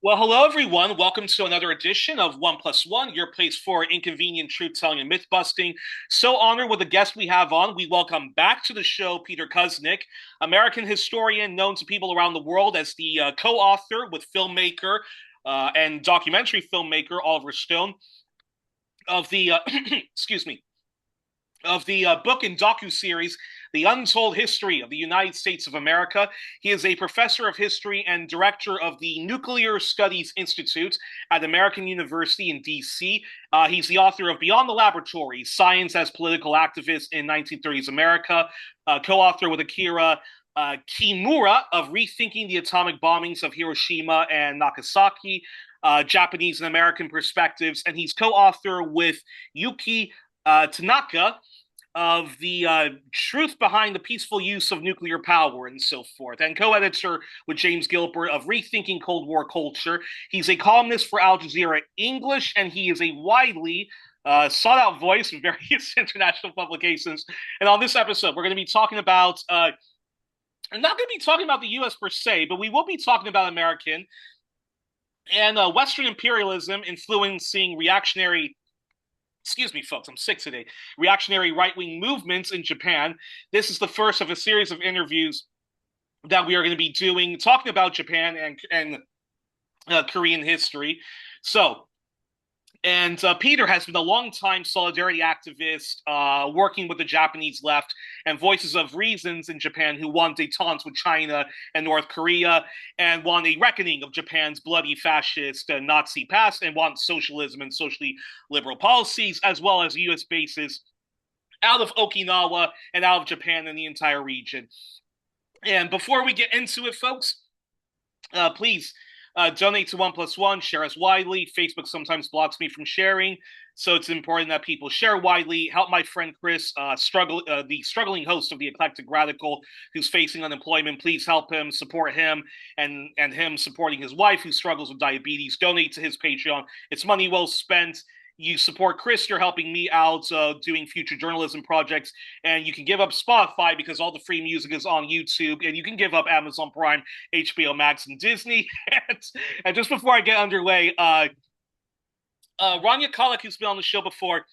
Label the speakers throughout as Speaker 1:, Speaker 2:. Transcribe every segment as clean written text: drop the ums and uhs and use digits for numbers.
Speaker 1: Well, hello everyone. Welcome to another edition of One Plus One, your place for inconvenient truth telling and myth busting. So honored with the guest we have on. We welcome back to the show Peter Kuznick, American historian known to people around the world as the co-author with filmmaker and documentary filmmaker Oliver Stone of the excuse me of the book and docu-series The Untold History of the United States of America. He is a professor of history and director of the Nuclear Studies Institute at American University in D.C. He's the author of Beyond the Laboratory, Science as Political Activist in 1930s America, co-author with Akira Kimura of Rethinking the Atomic Bombings of Hiroshima and Nagasaki, Japanese and American Perspectives, and he's co-author with Yuki Tanaka of the truth behind the peaceful use of nuclear power and so forth, and co-editor with James Gilbert of Rethinking Cold War Culture. He's a columnist for Al Jazeera English, and he is a widely sought-out voice in various international publications. And on this episode, we're going to be talking about, I'm not going to be talking about the U.S. per se, but we will be talking about American and Western imperialism influencing reactionary excuse me, folks, I'm sick today, reactionary right-wing movements in Japan. This is the first of a series of interviews that we are going to be doing, talking about Japan and Korean history. So, and Peter has been a long-time solidarity activist, working with the Japanese left and voices of reasons in Japan who want détente with China and North Korea and want a reckoning of Japan's bloody fascist Nazi past and want socialism and socially liberal policies, as well as U.S. bases out of Okinawa and out of Japan and the entire region. And before we get into it, folks, please donate to One Plus One, share us widely. Facebook sometimes blocks me from sharing, so it's important that people share widely. Help my friend Chris, the struggling host of the Eclectic Radical, who's facing unemployment. Please help him, support him, and him supporting his wife who struggles with diabetes. Donate to his Patreon. It's money well spent. You support Chris, you're helping me out doing future journalism projects, and you can give up Spotify because all the free music is on YouTube, and you can give up Amazon Prime, HBO Max, and Disney. And just before I get underway, Rania Khalek, who's been on the show before,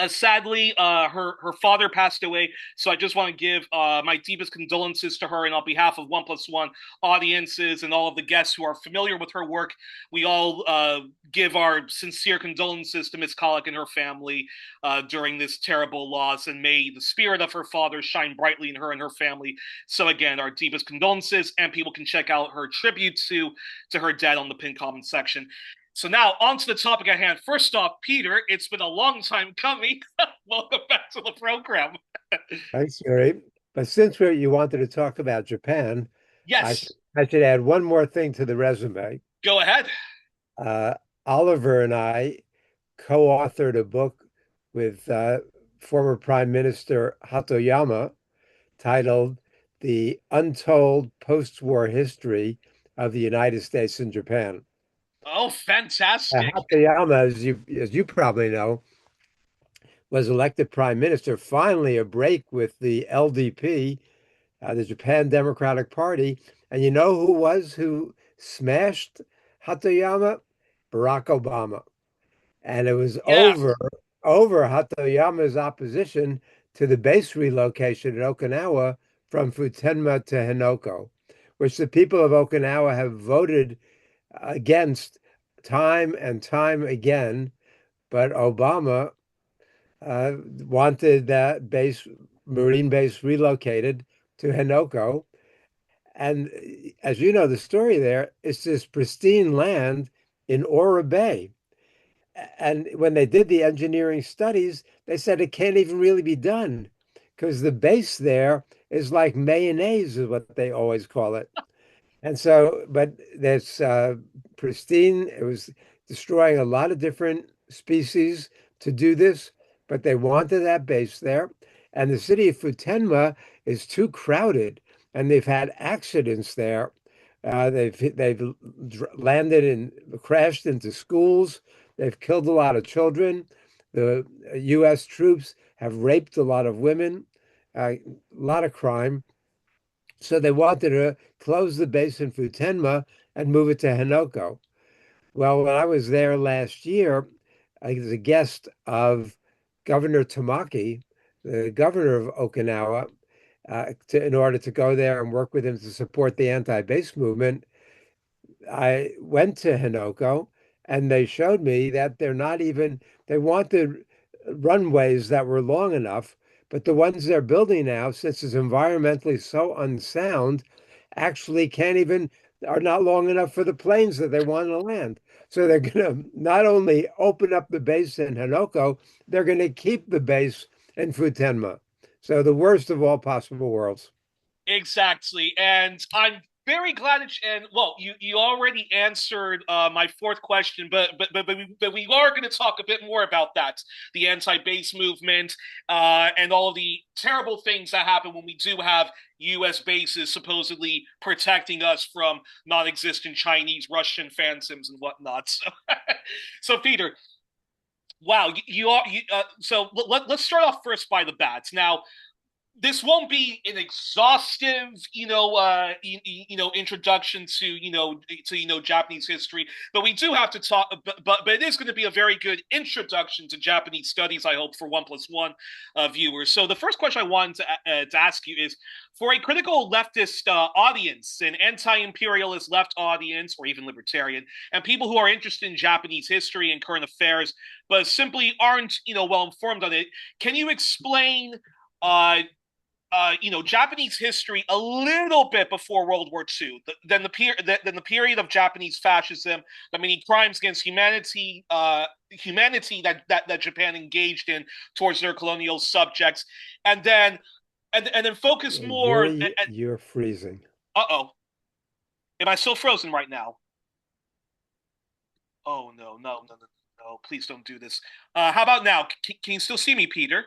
Speaker 1: sadly, her father passed away, so I just want to give my deepest condolences to her, and on behalf of One Plus One audiences and all of the guests who are familiar with her work, we all give our sincere condolences to Miss Khalek and her family during this terrible loss, and may the spirit of her father shine brightly in her and her family. So again, our deepest condolences, and people can check out her tribute to her dad on the pinned comment section. So now on to the topic at hand. First off, Peter, it's been a long time coming. Welcome back to the program.
Speaker 2: Thanks, Yuri. But since you wanted to talk about Japan, I, sh
Speaker 1: Yes,
Speaker 2: I should add one more thing to the resume.
Speaker 1: go ahead.
Speaker 2: Uh, Oliver and I co-authored a book with former Prime Minister Hatoyama titled The Untold Post-War History of the United States and Japan.
Speaker 1: Oh, fantastic.
Speaker 2: Hatoyama, as you probably know, was elected prime minister, finally a break with the LDP, the Japan Democratic Party. And you know who smashed Hatoyama? Barack Obama. And it was
Speaker 1: Yeah,
Speaker 2: over Hatoyama's opposition to the base relocation in Okinawa from Futenma to Henoko, which the people of Okinawa have voted against time and time again. But Obama wanted that Marine base relocated to Henoko. And as you know, the story there is this pristine land in Ora Bay. And when they did the engineering studies, they said it can't even really be done because the base there is like mayonnaise, is what they always call it. And so, but that's pristine. It was destroying a lot of different species to do this, but they wanted that base there. And the city of Futenma is too crowded, and they've had accidents there. They've landed and crashed into schools. They've killed a lot of children. The U.S. troops have raped a lot of women, a lot of crime. So they wanted to close the base in Futenma and move it to Henoko. Well, when I was there last year, I was a guest of Governor Tamaki, the governor of Okinawa, in order to go there and work with him to support the anti-base movement. I went to Henoko and they showed me that they wanted runways that were long enough, but the ones they're building now, since it's environmentally so unsound, actually are not long enough for the planes that they want to land. So they're going to not only open up the base in Henoko, they're going to keep the base in Futenma. So the worst of all possible worlds.
Speaker 1: Exactly. And I'm very glad and well, you already answered my fourth question, but we are going to talk a bit more about that, the anti-base movement, and all of the terrible things that happen when we do have U.S. bases supposedly protecting us from non-existent Chinese, Russian phantoms and whatnot. So Peter, wow, you are so let's start off first by the bats. Now, this won't be an exhaustive, introduction to, Japanese history, but we do have to talk. But it is going to be a very good introduction to Japanese studies, I hope, for 1+1 viewers. So the first question I wanted to ask you is, for a critical leftist audience, an anti-imperialist left audience, or even libertarian, and people who are interested in Japanese history and current affairs, but simply aren't, well informed on it, can you explain? Japanese history a little bit before World War II, then the period of Japanese fascism, the many crimes against humanity that Japan engaged in towards their colonial subjects, and then focus more.
Speaker 2: You're freezing.
Speaker 1: Uh-oh, am I still frozen right now? Oh no, no, no, no, no! Please don't do this. How about now? Can you still see me, Peter?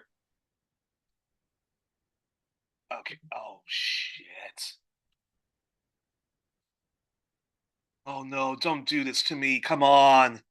Speaker 1: Okay. Oh shit. Oh no, don't do this to me. Come on.